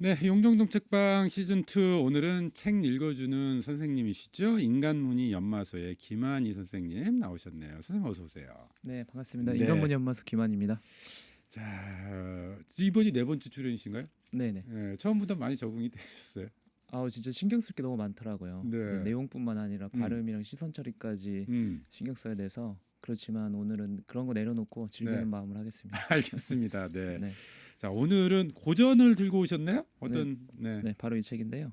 네, 용정동 책방 시즌 2 오늘은 책 읽어주는 선생님이시죠? 인간문의 연마소의 김한희 선생님 나오셨네요. 선생님 어서 오세요. 네, 반갑습니다. 네, 인간문의 연마소 김한입니다. 자 이번이 네 번째 출연이신가요? 네네. 네, 처음보다 많이 적응이 되셨어요. 아우 진짜 신경 쓸 게 너무 많더라고요. 네, 네, 내용뿐만 아니라 음, 발음이랑 시선 처리까지 음, 신경 써야 돼서 그렇지만 오늘은 그런 거 내려놓고 즐기는 네, 마음으로 하겠습니다. 알겠습니다. 네, 네, 자 오늘은 고전을 들고 오셨네요. 네, 어떤 네, 네, 바로 이 책인데요.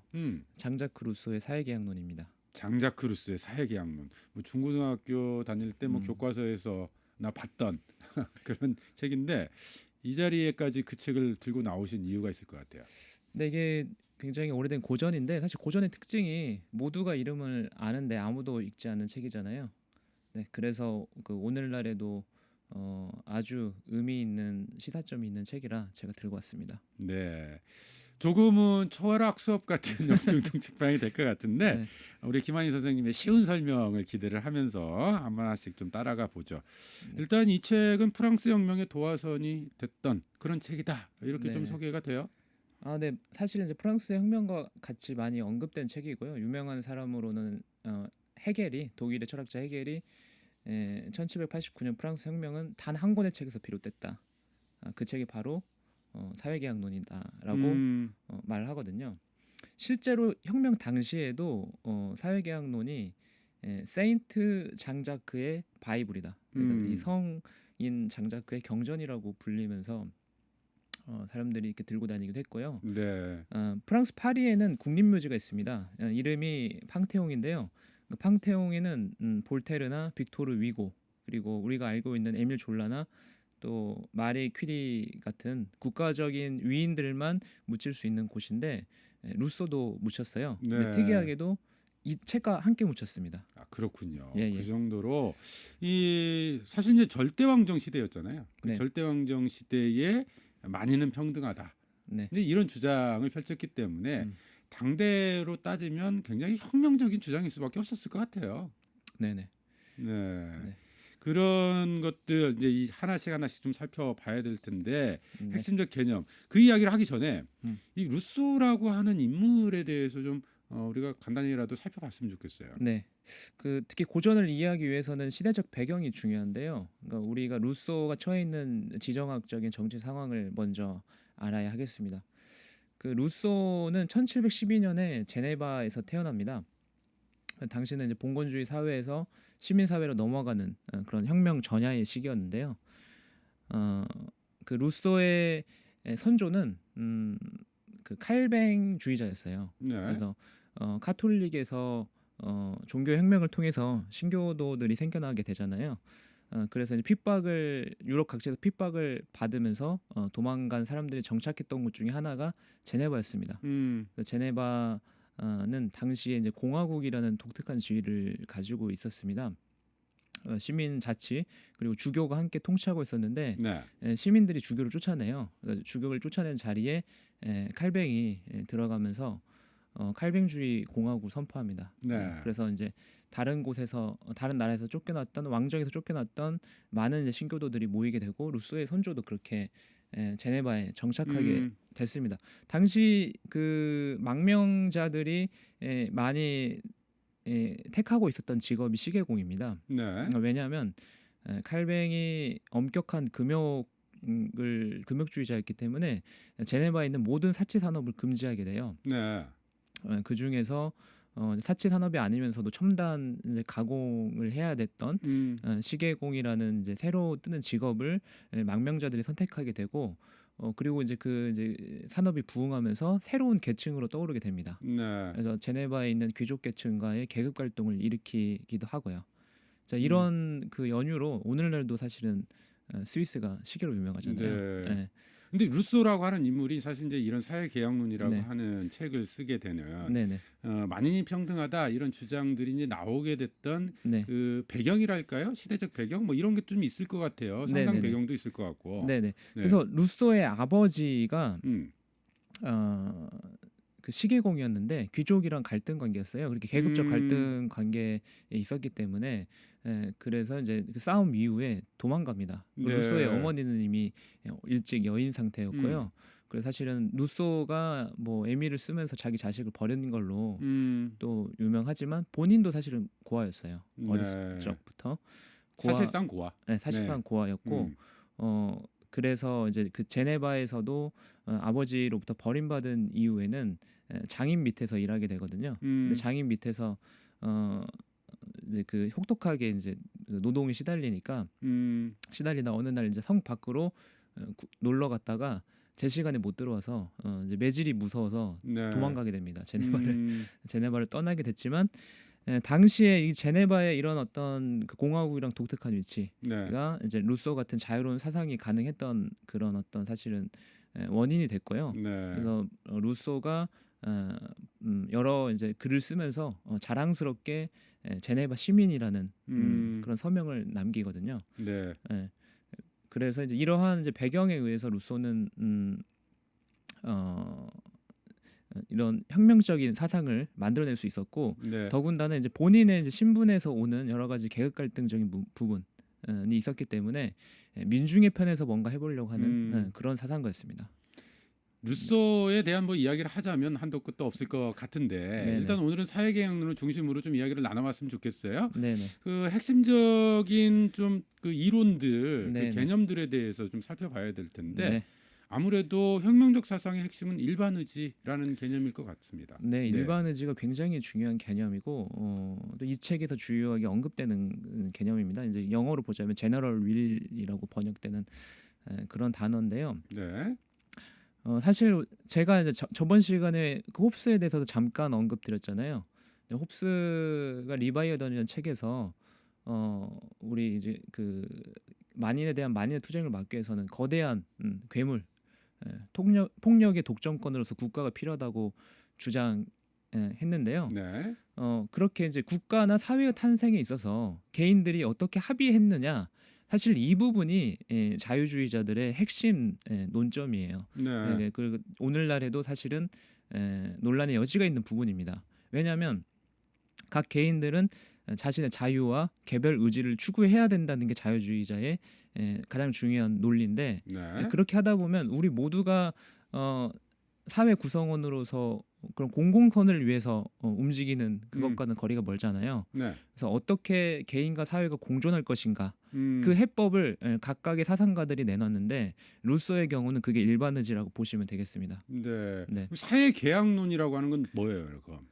장자크 루소의 사회계약론입니다. 장자크 루스의 사회계약론. 뭐 중고등학교 다닐 때 뭐 음, 교과서에서 나 봤던 그런 책인데 이 자리에까지 그 책을 들고 나오신 이유가 있을 것 같아요. 근데 이게 굉장히 오래된 고전인데 사실 고전의 특징이 모두가 이름을 아는데 아무도 읽지 않는 책이잖아요. 네, 그래서 그 오늘날에도 아주 의미 있는 시사점이 있는 책이라 제가 들고 왔습니다. 네. 조금은 초월학 수업 같은 영등동 책방이 될 것 같은데 네, 우리 김한희 선생님의 쉬운 설명을 기대를 하면서 하나씩 좀 따라가 보죠. 네, 일단 이 책은 프랑스 혁명의 도화선이 됐던 그런 책이다. 이렇게 좀 네. 소개가 돼요. 아, 네. 사실은 이제 프랑스의 혁명과 같이 많이 언급된 책이고요. 유명한 사람으로는 헤겔이 독일의 철학자 헤겔이 1789년 프랑스 혁명은 단 한 권의 책에서 비롯됐다. 그 책이 바로 사회계약론이다라고 음, 말을 하거든요. 실제로 혁명 당시에도 사회계약론이 세인트 장자크의 바이블이다. 그러니까 이 음, 성인 장자크의 경전이라고 불리면서 사람들이 이렇게 들고 다니기도 했고요. 네. 프랑스 파리에는 국립묘지가 있습니다. 이름이 팡테옹인데요. 그 팡테옹에는 볼테르나 빅토르 위고 그리고 우리가 알고 있는 에밀 졸라나 또 마리 퀴리 같은 국가적인 위인들만 묻힐 수 있는 곳인데 루소도 묻혔어요. 근데 네. 특이하게도 이 책과 함께 묻혔습니다. 아, 그렇군요. 예, 그 예. 정도로 이 사실 이제 절대왕정 시대였잖아요. 그 네. 절대왕정 시대에 만인은 평등하다. 네. 이제 이런 주장을 펼쳤기 때문에 음. 당대로 따지면 굉장히 혁명적인 주장일 수밖에 없었을 것 같아요. 네, 네. 네. 네. 그런 것들 이제 이 하나씩 하나씩 좀 살펴봐야 될 텐데 네. 핵심적 개념 그 이야기를 하기 전에 음. 이 루소라고 하는 인물에 대해서 좀 우리가 간단히라도 살펴봤으면 좋겠어요. 네. 그 특히 고전을 이해하기 위해서는 시대적 배경이 중요한데요. 그러니까 우리가 루소가 처해 있는 지정학적인 정치 상황을 먼저 알아야 하겠습니다. 그 루소는 1712년에 제네바에서 태어납니다. 당시는 이제 봉건주의 사회에서 시민 사회로 넘어가는 그런 혁명 전야의 시기였는데요. 어, 그 루소의 선조는 그 칼뱅주의자였어요. 네. 그래서 카톨릭에서 종교 혁명을 통해서 신교도들이 생겨나게 되잖아요. 그래서 이제 핍박을 유럽 각지에서 핍박을 받으면서 도망간 사람들이 정착했던 곳 중에 하나가 제네바였습니다. 음. 그래서 제네바는 당시에 이제 공화국이라는 독특한 지위를 가지고 있었습니다. 시민 자치 그리고 주교가 함께 통치하고 있었는데 네. 시민들이 주교를 쫓아내요. 그래서 주교를 쫓아낸 자리에 칼뱅이 들어가면서 칼뱅주의 공화국 선포합니다. 네. 그래서 이제 다른 곳에서 다른 나라에서 쫓겨났던 왕정에서 쫓겨났던 많은 이제 신교도들이 모이게 되고 루소의 선조도 그렇게 제네바에 정착하게 음. 됐습니다. 당시 그 망명자들이 많이 택하고 있었던 직업이 시계공입니다. 네. 왜냐하면 칼뱅이 엄격한 금욕주의자였기 때문에 제네바에 있는 모든 사치 산업을 금지하게 돼요. 네. 그 중에서 사치 산업이 아니면서도 첨단 이제 가공을 해야 됐던 음. 시계공이라는 이제 새로 뜨는 직업을 망명자들이 선택하게 되고 그리고 이제 그 이제 산업이 부흥하면서 새로운 계층으로 떠오르게 됩니다. 네. 그래서 제네바에 있는 귀족 계층과의 계급 갈등을 일으키기도 하고요. 자, 음. 이런 그 연유로 오늘날도 사실은 스위스가 시계로 유명하잖아요. 네. 네, 근데 루소라고 하는 인물이 사실 이제 이런 사회계약론이라고 네, 하는 책을 쓰게 되는 네, 네, 만인이 평등하다 이런 주장들이 이제 나오게 됐던 네, 그 배경이랄까요? 시대적 배경 뭐 이런 게 좀 있을 것 같아요. 네, 상당 네, 네, 배경도 있을 것 같고. 네, 네. 네. 그래서 루소의 아버지가 음. 어, 그 시계공이었는데 귀족이랑 갈등 관계였어요. 그렇게 계급적 음. 갈등 관계에 있었기 때문에 그래서 이제 그 싸움 이후에 도망갑니다. 루소의 네. 어머니는 이미 일찍 여인 음. 상태였고요. 그래서 사실은 루소가 뭐 에미를 쓰면서 자기 자식을 버린 걸로 또 유명하지만 본인도 사실은 고아였어요. 어렸을 네. 적부터 사실상 고아. 네, 사실상 네. 고아였고 그래서 이제 그 제네바에서도 아버지로부터 버림받은 이후에는 장인 밑에서 일하게 되거든요. 근데 장인 밑에서 이제 그 혹독하게 이제 그 노동에 시달리다 어느 날 이제 성 밖으로 놀러 갔다가 제 시간에 못 들어와서 이제 매질이 무서워서 네. 도망가게 됩니다. 제네바를 떠나게 됐지만 당시에 이 제네바의 이런 어떤 그 공화국이랑 독특한 위치가 네. 이제 루소 같은 자유로운 사상이 가능했던 그런 어떤 사실은 원인이 됐고요. 네. 그래서 루소가 여러 이제 글을 쓰면서 자랑스럽게 제네바 시민이라는 그런 서명을 남기거든요. 네. 예. 그래서 이제 이러한 이제 배경에 의해서 루소는 이런 혁명적인 사상을 만들어낼 수 있었고 네. 더군다나 이제 본인의 이제 신분에서 오는 여러 가지 계급 갈등적인 부분이 있었기 때문에 민중의 편에서 뭔가 해보려고 하는 그런 사상가였습니다. 루소에 대한 뭐 이야기를 하자면 한도 끝도 없을 것 같은데 네네. 일단 오늘은 사회개혁론을 중심으로 좀 이야기를 나눠봤으면 좋겠어요. 네네. 그 핵심적인 좀 그 이론들, 네네. 그 개념들에 대해서 좀 살펴봐야 될 텐데 네. 아무래도 혁명적 사상의 핵심은 일반의지라는 개념일 것 같습니다. 네, 일반 의지가 굉장히 중요한 개념이고 또 이 책에서 주요하게 언급되는 개념입니다. 이제 영어로 보자면 제너럴 윌이라고 번역되는 그런 단어인데요. 네. 사실 제가 이제 저번 시간에 그 홉스에 대해서도 잠깐 언급드렸잖아요. 홉스가 리바이어던이라는 책에서 우리 이제 그 만인에 대한 만인의 투쟁을 막기 위해서는 거대한 괴물, 폭력의 독점권으로서 국가가 필요하다고 주장했는데요. 네. 그렇게 이제 국가나 사회의 탄생에 있어서 개인들이 어떻게 합의했느냐, 사실 이 부분이 자유주의자들의 핵심 논점이에요. 네. 그리고 오늘날에도 사실은 논란의 여지가 있는 부분입니다. 왜냐하면 각 개인들은 자신의 자유와 개별 의지를 추구해야 된다는 게 자유주의자의 가장 중요한 논리인데 네. 그렇게 하다 보면 우리 모두가 사회 구성원으로서 그런 공공선을 위해서 움직이는 그것과는 거리가 멀잖아요. 네. 그래서 어떻게 개인과 사회가 공존할 것인가 그 그 해법을 각각의 사상가들이 내놨는데 루소의 경우는 그게 일반의지라고 보시면 되겠습니다. 네. 네. 사회계약론이라고 하는 건 뭐예요, 그럼?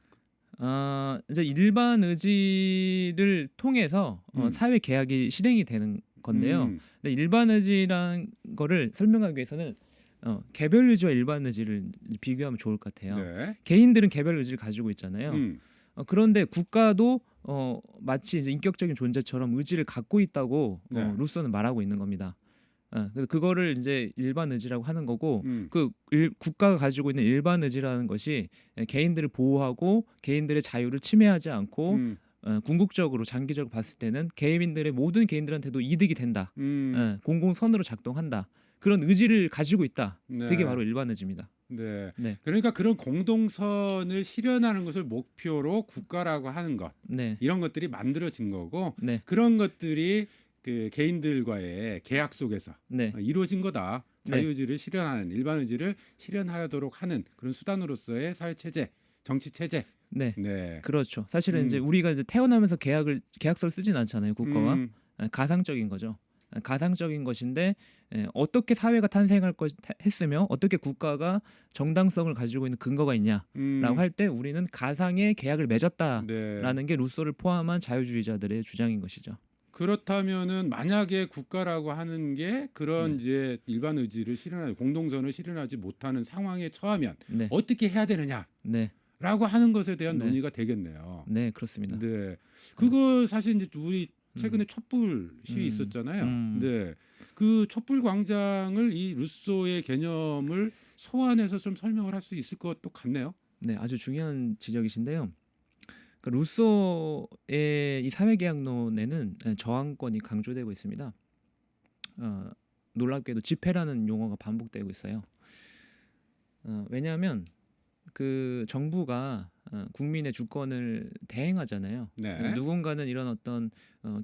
이제 일반 의지를 통해서 사회 계약이 실행이 되는 건데요. 근데 일반 의지라는 거를 설명하기 위해서는 개별 의지와 일반 의지를 비교하면 좋을 것 같아요. 네. 개인들은 개별 의지를 가지고 있잖아요. 그런데 국가도 마치 이제 인격적인 존재처럼 의지를 갖고 있다고 네. 루소는 말하고 있는 겁니다. 그래서 그거를 이제 일반 의지라고 하는 거고 국가가 가지고 있는 일반 의지라는 것이 개인들을 보호하고 개인들의 자유를 침해하지 않고 궁극적으로 장기적으로 봤을 때는 개인들의 모든 개인들한테도 이득이 된다. 공공선으로 작동한다. 그런 의지를 가지고 있다. 네. 그게 바로 일반 의지입니다. 네. 네. 그러니까 그런 공동선을 실현하는 것을 목표로 국가라고 하는 것 네. 이런 것들이 만들어진 거고 네. 그런 것들이 그 개인들과의 계약 속에서 네. 이루어진 거다. 네. 자유의지를 실현하는 일반 의지를 실현하도록 하는 그런 수단으로서의 사회 체제, 정치 체제. 네. 네. 그렇죠. 사실은 이제 우리가 이제 태어나면서 계약서를 쓰진 않잖아요. 국가와 가상적인 거죠. 가상적인 것인데 어떻게 사회가 탄생할 것 했으며 어떻게 국가가 정당성을 가지고 있는 근거가 있냐라고 할 때 우리는 가상의 계약을 맺었다라는 네. 게 루소를 포함한 자유주의자들의 주장인 것이죠. 그렇다면은 만약에 국가라고 하는 게 그런 네. 이제 일반 의지를 실현하지 공동선을 실현하지 못하는 상황에 처하면 네. 어떻게 해야 되느냐라고 네. 하는 것에 대한 네. 논의가 되겠네요. 네, 그렇습니다. 네, 그거 사실 이제 우리 최근에 음. 촛불 시위 있었잖아요. 음. 네, 그 촛불 광장을 이 루소의 개념을 소환해서 좀 설명을 할 수 있을 것도 같네요. 네, 아주 중요한 지적이신데요. 그러니까 루소의 이 사회계약론에는 저항권이 강조되고 있습니다. 놀랍게도 집회라는 용어가 반복되고 있어요. 왜냐하면 그 정부가 국민의 주권을 대행하잖아요. 네. 누군가는 이런 어떤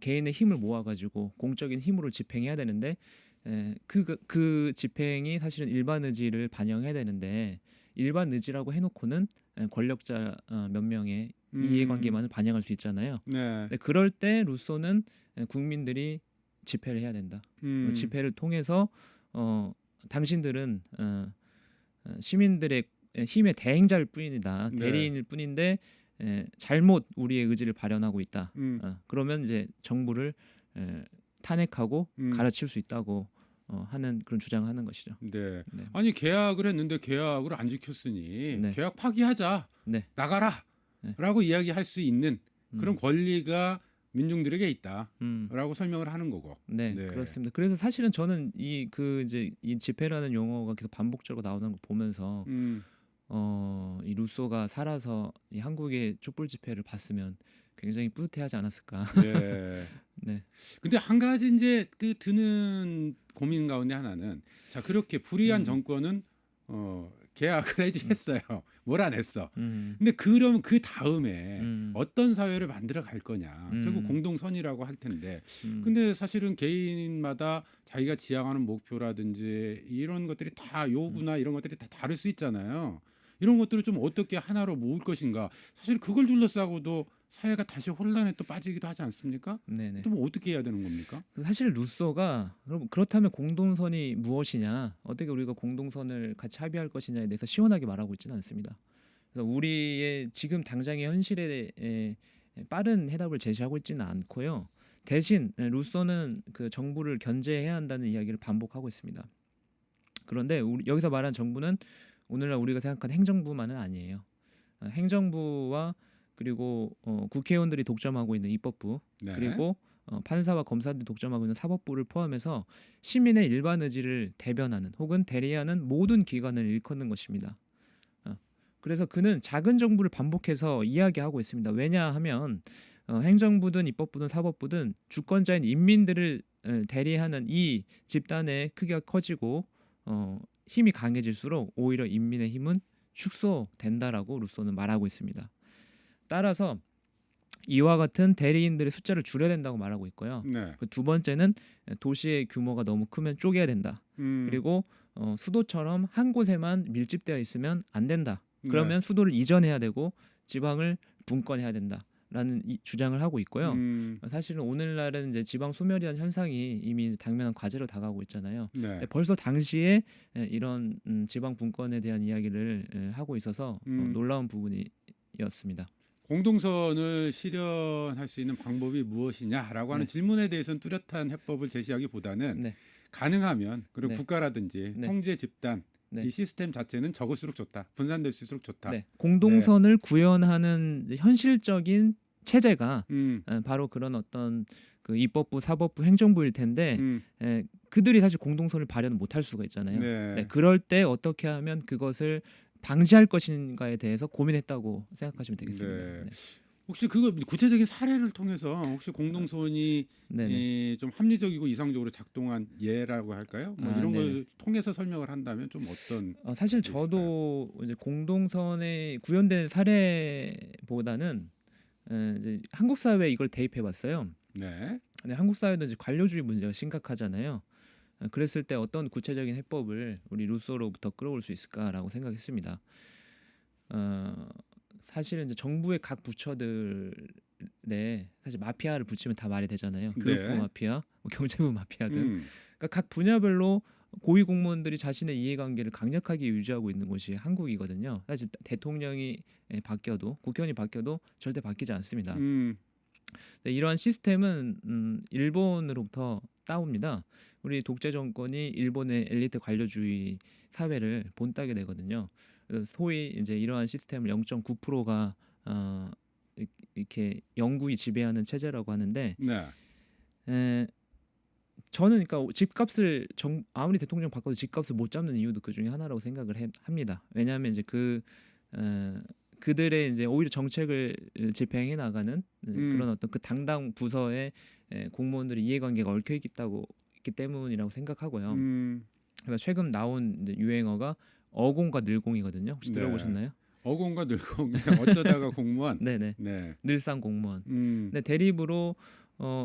개인의 힘을 모아가지고 공적인 힘으로 집행해야 되는데 그 집행이 사실은 일반 의지를 반영해야 되는데 일반 의지라고 해놓고는 권력자 몇 명의 이해관계만을 반영할 수 있잖아요. 네. 근데 그럴 때 루소는 국민들이 집회를 해야 된다. 집회를 통해서 당신들은 시민들의 힘의 대행자일 뿐이다. 네. 대리인일 뿐인데 잘못 우리의 의지를 발현하고 있다. 그러면 이제 정부를 탄핵하고 갈아치울 수 있다고 하는 그런 주장을 하는 것이죠. 네. 네. 아니 계약을 했는데 계약을 안 지켰으니 네. 계약 파기하자. 네. 나가라라고 이야기할 수 있는 그런 음. 권리가 민중들에게 있다라고 음. 설명을 하는 거고. 네, 네. 그렇습니다. 그래서 사실은 저는 이제 이 집회라는 용어가 계속 반복적으로 나오는 거 보면서 이 루소가 살아서 이 한국의 촛불 집회를 봤으면 굉장히 뿌듯해하지 않았을까. 네. 네. 근데 한 가지 이제 그 드는 고민 가운데 하나는 자 그렇게 불의한 정권은 계약을 해지했어요. 몰아냈어. 근데 그럼 그 다음에 어떤 사회를 만들어 갈 거냐. 결국 공동선이라고 할 텐데. 근데 사실은 개인마다 자기가 지향하는 목표라든지 이런 것들이 다 요구나 이런 것들이 다 다를 수 있잖아요. 이런 것들을 좀 어떻게 하나로 모을 것인가. 사실 그걸 둘러싸고도 사회가 다시 혼란에 또 빠지기도 하지 않습니까? 네네. 또 뭐 어떻게 해야 되는 겁니까? 사실 루소가 그렇다면 공동선이 무엇이냐, 어떻게 우리가 공동선을 같이 합의할 것이냐에 대해서 시원하게 말하고 있지는 않습니다. 그래서 우리의 지금 당장의 현실에 빠른 해답을 제시하고 있지는 않고요. 대신 루소는 그 정부를 견제해야 한다는 이야기를 반복하고 있습니다. 그런데 여기서 말한 정부는 오늘날 우리가 생각하는 행정부만은 아니에요. 행정부와 그리고 국회의원들이 독점하고 있는 입법부, 네. 그리고 판사와 검사들이 독점하고 있는 사법부를 포함해서 시민의 일반 의지를 대변하는 혹은 대리하는 모든 기관을 일컫는 것입니다. 그래서 그는 작은 정부를 반복해서 이야기하고 있습니다. 왜냐하면 행정부든 입법부든 사법부든 주권자인 인민들을 대리하는 이 집단의 크기가 커지고 힘이 강해질수록 오히려 인민의 힘은 축소된다라고 루소는 말하고 있습니다. 따라서 이와 같은 대리인들의 숫자를 줄여야 된다고 말하고 있고요. 네. 그 두 번째는 도시의 규모가 너무 크면 쪼개야 된다. 그리고 수도처럼 한 곳에만 밀집되어 있으면 안 된다. 그러면 수도를 이전해야 되고 지방을 분권해야 된다라는 주장을 하고 있고요. 사실은 오늘날은 이제 지방 소멸이라는 현상이 이미 당면한 과제로 다가오고 있잖아요. 네. 벌써 당시에 이런 지방 분권에 대한 이야기를 하고 있어서 놀라운 부분이었습니다. 공동선을 실현할 수 있는 방법이 무엇이냐라고 하는 네. 질문에 대해서는 뚜렷한 해법을 제시하기보다는 네. 가능하면 그리고 네. 국가라든지 네. 통제 집단 네. 이 시스템 자체는 적을수록 좋다. 분산될수록 좋다. 네. 공동선을 구현하는 현실적인 체제가 바로 그런 어떤 그 입법부, 사법부, 행정부일 텐데 그들이 사실 공동선을 발현 못할 수가 있잖아요. 네. 네. 그럴 때 어떻게 하면 그것을 방지할 것인가에 대해서 고민했다고 생각하시면 되겠습니다. 네. 네. 혹시 그거 구체적인 사례를 통해서 혹시 공동선이 네네. 좀 합리적이고 이상적으로 작동한 예라고 할까요? 뭐 이런 네네. 걸 통해서 설명을 한다면 좀 어떤 사실 게 있을까요? 저도 이제 공동선에 구현된 사례보다는 이제 한국 사회에 이걸 대입해봤어요. 네. 근데 한국 사회도 이제 관료주의 문제가 심각하잖아요. 그랬을 때 어떤 구체적인 해법을 우리 루소로부터 끌어올 수 있을까라고 생각했습니다. 사실은 이제 정부의 각 부처들에 사실 마피아를 붙이면 다 말이 되잖아요. 교육부 네. 마피아, 뭐 경제부 마피아 등. 음. 그러니까 각 분야별로 고위 공무원들이 자신의 이해관계를 강력하게 유지하고 있는 곳이 한국이거든요. 사실 대통령이 바뀌어도 국회의원이 바뀌어도 절대 바뀌지 않습니다. 네, 이러한 시스템은 일본으로부터 따옵니다. 우리 독재 정권이 일본의 엘리트 관료주의 사회를 본따게 되거든요. 그래서 소위 이제 이러한 시스템을 0.9%가 이렇게 영구히 지배하는 체제라고 하는데 네. 저는 그러니까 집값을 아무리 대통령 바꿔도 집값을 못 잡는 이유도 그 중에 하나라고 생각을 합니다. 왜냐하면 이제 그들의 이제 오히려 정책을 집행해 나가는 그런 어떤 그 당당 부서의 공무원들의 이해관계가 얽혀 있기 때문이라고 생각하고요. 그래서 최근 나온 이제 유행어가 어공과 늘공이거든요. 혹시 네. 들어보셨나요? 어공과 늘공 어쩌다가 공무원. 네네. 네. 늘상 공무원. 음. 근데 대립으로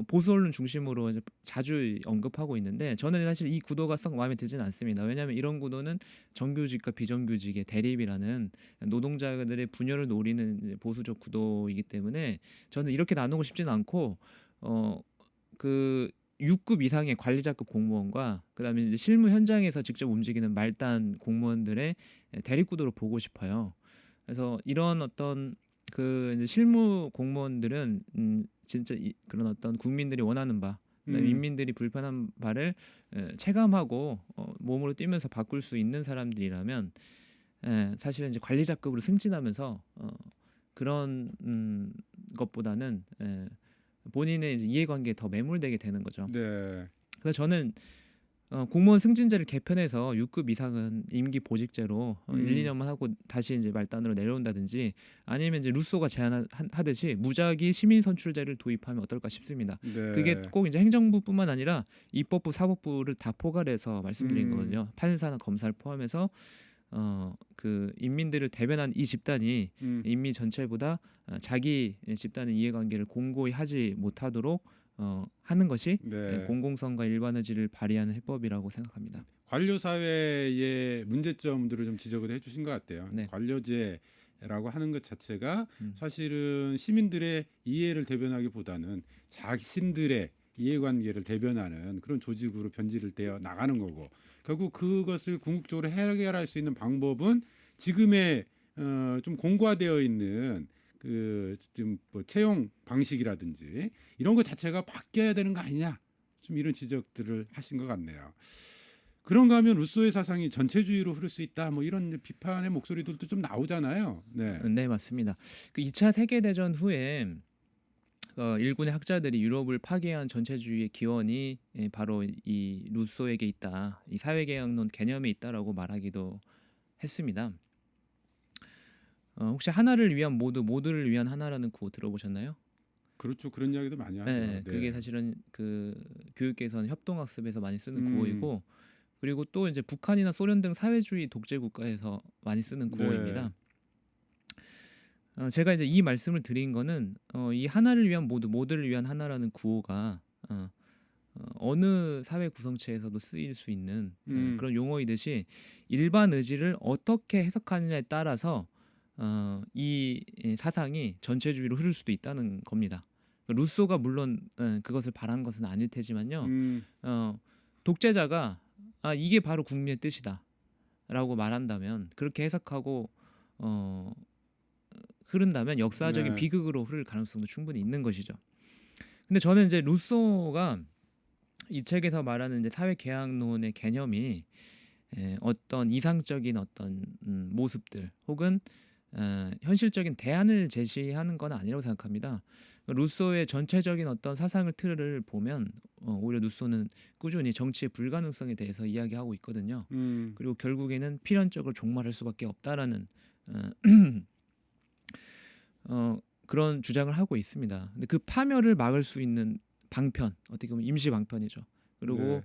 보수 언론 중심으로 이제 자주 언급하고 있는데 저는 사실 이 구도가 썩 마음에 들지는 않습니다. 왜냐하면 이런 구도는 정규직과 비정규직의 대립이라는 노동자들의 분열을 노리는 이제 보수적 구도이기 때문에 저는 이렇게 나누고 싶지는 않고 그 6급 이상의 관리자급 공무원과 그다음에 이제 실무 현장에서 직접 움직이는 말단 공무원들의 대립 구도로 보고 싶어요. 그래서 이런 어떤 그 이제 실무 공무원들은 진짜 그런 어떤 국민들이 원하는 바, 그다음에 인민들이 불편한 바를 체감하고 몸으로 뛰면서 바꿀 수 있는 사람들이라면 사실은 이제 관리자급으로 승진하면서 그런 것보다는 본인의 이제 이해관계에 더 매몰되게 되는 거죠. 네. 그래서 저는 공무원 승진제를 개편해서 6급 이상은 임기 보직제로 1, 2년만 하고 다시 이제 말단으로 내려온다든지 아니면 이제 루소가 제안하듯이 무작위 시민 선출제를 도입하면 어떨까 싶습니다. 네. 그게 꼭 이제 행정부뿐만 아니라 입법부, 사법부를 다 포괄해서 말씀드린 거거든요. 판사나 검사를 포함해서 그 인민들을 대변한 이 집단이 인민 전체보다 자기 집단의 이해관계를 공고히 하지 못하도록 하는 것이 네. 공공성과 일반의지를 발휘하는 해법이라고 생각합니다. 관료 사회의 문제점들을 좀 지적을 해주신 것 같아요. 네. 관료제라고 하는 것 자체가 사실은 시민들의 이해를 대변하기보다는 자신들의 이해관계를 대변하는 그런 조직으로 변질을 되어 나가는 거고 결국 그것을 궁극적으로 해결할 수 있는 방법은 지금의 좀 공고화되어 있는 그 지금 뭐 채용 방식이라든지 이런 것 자체가 바뀌어야 되는 거 아니냐 좀 이런 지적들을 하신 것 같네요. 그런가 하면 루소의 사상이 전체주의로 흐를 수 있다 뭐 이런 비판의 목소리들도 좀 나오잖아요. 네, 네 맞습니다. 그 2차 세계대전 후에 일군의 학자들이 유럽을 파괴한 전체주의의 기원이 바로 이 루소에게 있다. 이 사회계약론 개념에 있다라고 말하기도 했습니다. 혹시 하나를 위한 모두, 모두를 위한 하나라는 구호 들어보셨나요? 그렇죠. 그런 이야기도 많이 하죠. 네, 그게 사실은 그 교육계에서는 협동학습에서 많이 쓰는 구호이고 그리고 또 이제 북한이나 소련 등 사회주의 독재 국가에서 많이 쓰는 구호입니다. 제가 이제 이 말씀을 드린 거는 이 하나를 위한 모두, 모두를 위한 하나라는 구호가 어느 사회 구성체에서도 쓰일 수 있는 그런 용어이듯이 일반 의지를 어떻게 해석하느냐에 따라서 이 사상이 전체주의로 흐를 수도 있다는 겁니다. 루소가 물론 그것을 바란 것은 아닐 테지만요. 독재자가 이게 바로 국민의 뜻이다라고 말한다면 그렇게 해석하고 흐른다면 역사적인 비극으로 흐를 가능성도 충분히 있는 것이죠. 근데 저는 이제 루소가 이 책에서 말하는 이제 사회 계약론의 개념이 어떤 이상적인 어떤 모습들 혹은 현실적인 대안을 제시하는 건 아니라고 생각합니다. 루소의 전체적인 어떤 사상을 틀을 보면 오히려 루소는 꾸준히 정치의 불가능성에 대해서 이야기하고 있거든요. 그리고 결국에는 필연적으로 종말할 수밖에 없다라는 그런 주장을 하고 있습니다. 근데 그 파멸을 막을 수 있는 방편, 어떻게 보면 임시 방편이죠. 그리고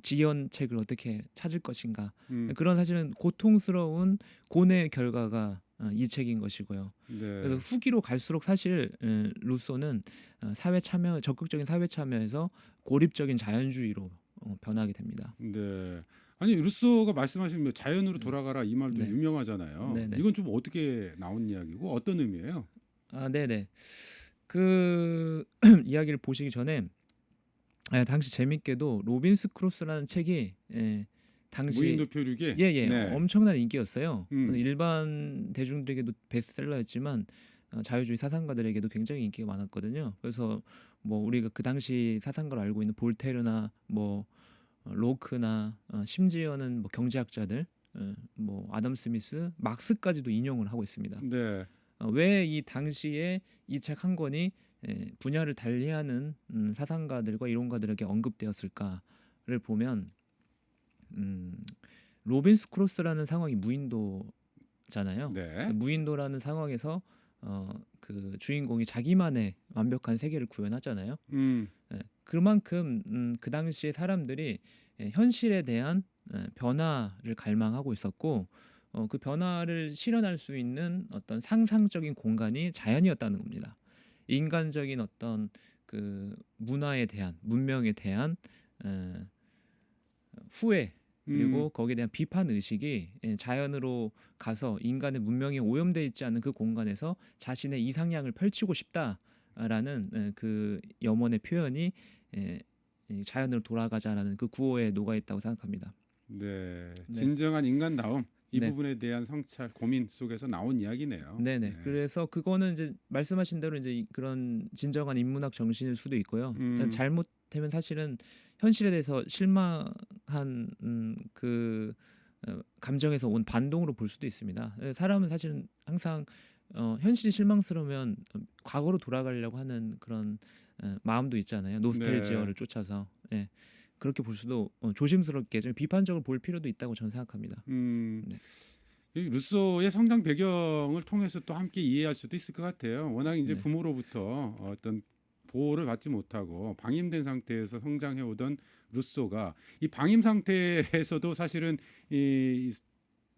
지연책을 어떻게 찾을 것인가 그런 사실은 고통스러운 고뇌의 결과가 이 책인 것이고요. 그래서 후기로 갈수록 사실 루소는 사회 참여, 적극적인 사회 참여에서 고립적인 자연주의로 변하게 됩니다. 네. 아니 루소가 말씀하신 뭐 자연으로 돌아가라 이 말도 유명하잖아요. 네네. 이건 좀 어떻게 나온 이야기고 어떤 의미예요? 네네. 그 이야기를 보시기 전에 당시 재밌게도 로빈스 크루스라는 책이 당시 무인도 표류기? 네. 엄청난 인기였어요. 일반 대중들에게도 베스트셀러였지만 자유주의 사상가들에게도 굉장히 인기가 많았거든요. 그래서 뭐 우리가 그 당시 사상가로 알고 있는 볼테르나 뭐 로크나 심지어는 뭐 경제학자들 뭐 아담 스미스, 막스까지도 인용을 하고 있습니다. 네. 왜 이 당시에 이 책 한 권이 분야를 달리하는 사상가들과 이론가들에게 언급되었을까를 보면 로빈스 크루스라는 상황이 무인도잖아요. 네. 무인도라는 상황에서 그 주인공이 자기만의 완벽한 세계를 구현하잖아요. 그만큼 그 당시에 사람들이 현실에 대한 변화를 갈망하고 있었고 그 변화를 실현할 수 있는 어떤 상상적인 공간이 자연이었다는 겁니다. 인간적인 어떤 그 문화에 대한 문명에 대한 후회 그리고 거기에 대한 비판 의식이 자연으로 가서 인간의 문명이 오염돼 있지 않은 그 공간에서 자신의 이상향을 펼치고 싶다라는 그 염원의 표현이 이 자연으로 돌아가자라는 그 구호에 녹아 있다고 생각합니다. 네, 네. 진정한 인간다움 이 네. 부분에 대한 성찰 고민 속에서 나온 이야기네요. 네네. 네. 그래서 그거는 이제 말씀하신 대로 이제 그런 진정한 인문학 정신일 수도 있고요. 잘못되면 사실은 현실에 대해서 실망한 그 감정에서 온 반동으로 볼 수도 있습니다. 사람은 사실은 항상 현실이 실망스러우면 과거로 돌아가려고 하는 그런 마음도 있잖아요. 노스텔지어를 쫓아서. 예. 그렇게 볼 수도 조심스럽게 좀 비판적으로 볼 필요도 있다고 저는 생각합니다. 네. 이 루소의 성장 배경을 통해서 또 함께 이해할 수도 있을 것 같아요. 워낙 이제 네. 부모로부터 어떤 보호를 받지 못하고 방임된 상태에서 성장해 오던 루소가 이 방임 상태에서도 사실은 이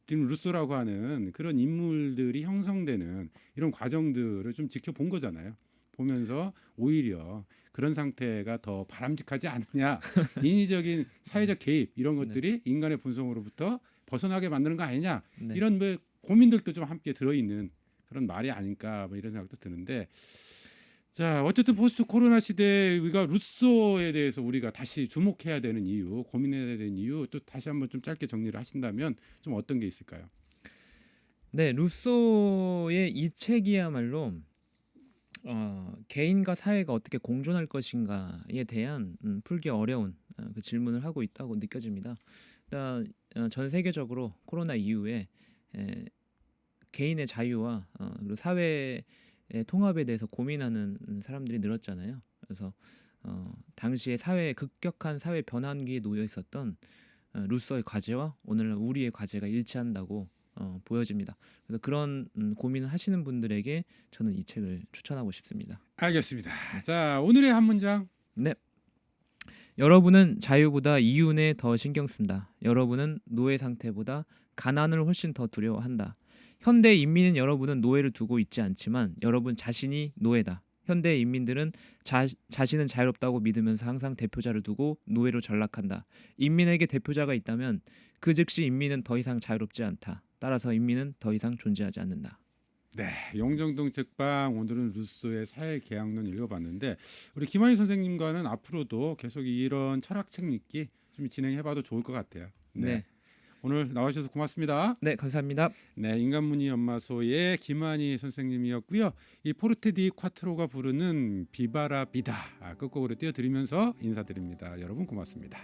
지금 루소라고 하는 그런 인물들이 형성되는 이런 과정들을 좀 지켜본 거잖아요. 보면서 오히려 그런 상태가 더 바람직하지 않느냐, 인위적인 사회적 개입 이런 것들이 인간의 본성으로부터 벗어나게 만드는 거 아니냐, 네. 이런 뭐 고민들도 좀 함께 들어있는 그런 말이 아닐까 뭐 이런 생각도 드는데, 자 어쨌든 포스트 코로나 시대에 우리가 루소에 대해서 우리가 다시 주목해야 되는 이유, 고민해야 되는 이유 또 다시 한번 좀 짧게 정리를 하신다면 좀 어떤 게 있을까요? 네, 루소의 이 책이야말로 개인과 사회가 어떻게 공존할 것인가에 대한 풀기 어려운 그 질문을 하고 있다고 느껴집니다. 일단 전 세계적으로 코로나 이후에 개인의 자유와 그리고 사회의 통합에 대해서 고민하는 사람들이 늘었잖아요. 그래서 당시에 사회의 급격한 사회 변환기에 놓여 있었던 루소의 과제와 오늘날 우리의 과제가 일치한다고 보여집니다. 그래서 그런 고민을 하시는 분들에게 저는 이 책을 추천하고 싶습니다. 알겠습니다. 자 오늘의 한 문장. 네. 여러분은 자유보다 이윤에 더 신경 쓴다. 여러분은 노예 상태보다 가난을 훨씬 더 두려워한다. 현대 인민은 여러분은 노예를 두고 있지 않지만 여러분 자신이 노예다. 현대 인민들은 자신은 자유롭다고 믿으면서 항상 대표자를 두고 노예로 전락한다. 인민에게 대표자가 있다면 그 즉시 인민은 더 이상 자유롭지 않다. 따라서 인민은 더 이상 존재하지 않는다. 네, 용정동 책방 오늘은 루소의 사회계약론 읽어봤는데 우리 김한희 선생님과는 앞으로도 계속 이런 철학책 읽기 좀 진행해봐도 좋을 것 같아요. 네. 오늘 나와주셔서 고맙습니다. 네, 감사합니다. 네, 인간문의 연마소의 김한희 선생님이었고요. 이 포르테 디 콰트로가 부르는 비바라 비다 끝곡으로 띄워드리면서 인사드립니다. 여러분 고맙습니다.